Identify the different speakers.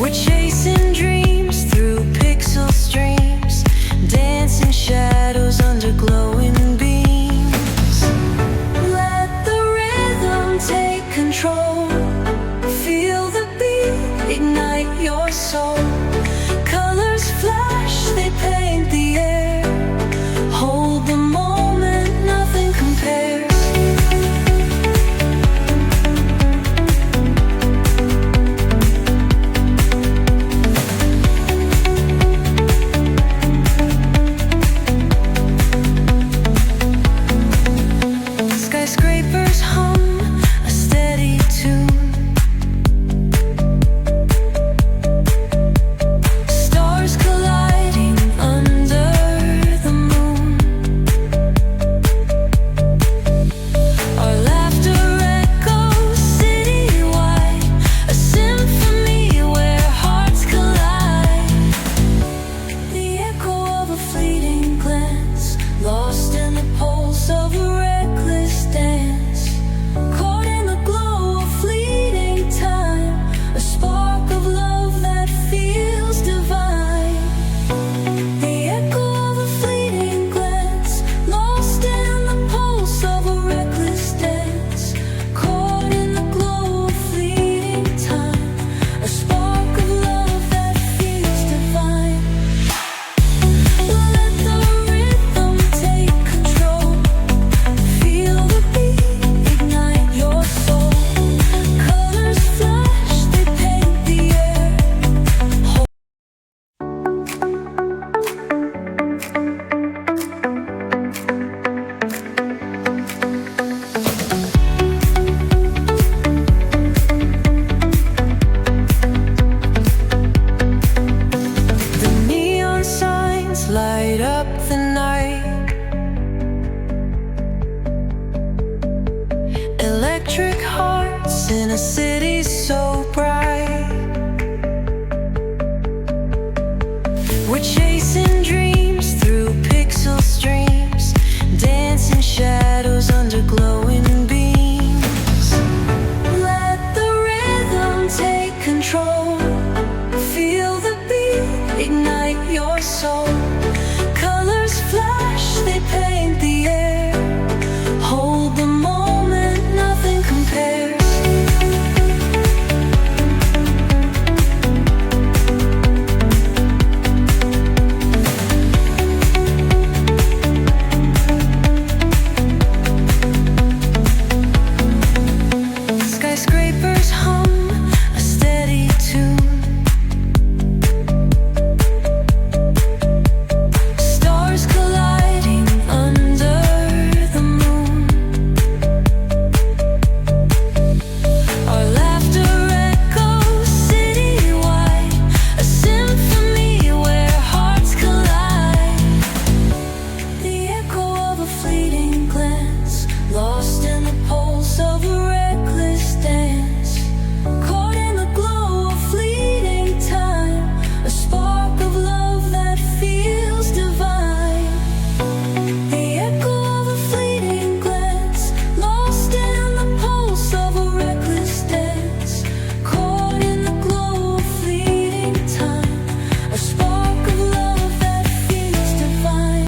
Speaker 1: We're chasing dreams through pixel streams, dancing shadows under glowing beams. Let the rhythm take control. Feel the beat, ignite your soul. Colors flash, they paint the air. Hold the moment, nothing compares. Skyscrapers hum a steady tune. Stars colliding under the moon. Our laughter echoes citywide, a symphony where hearts collide. The echo of a fleeting glance, lost in the pulse of a reckless dance. Caught in the glow of fleeting time, a spark of love that feels divine. The echo of a fleeting glance, lost in the pulse of a reckless dance. Caught in the glow of fleeting time, a spark of love that feels divine. Let the rhythm take control. Feel the beat, ignite your soul. Colors flash, they paint the air. The neon signs light up the night. Electric hearts in a city so bright. We're chasing dreams through pixel streams, dancing shadows under glowing beams. Let the rhythm take control. Feel the beat, ignite your soul.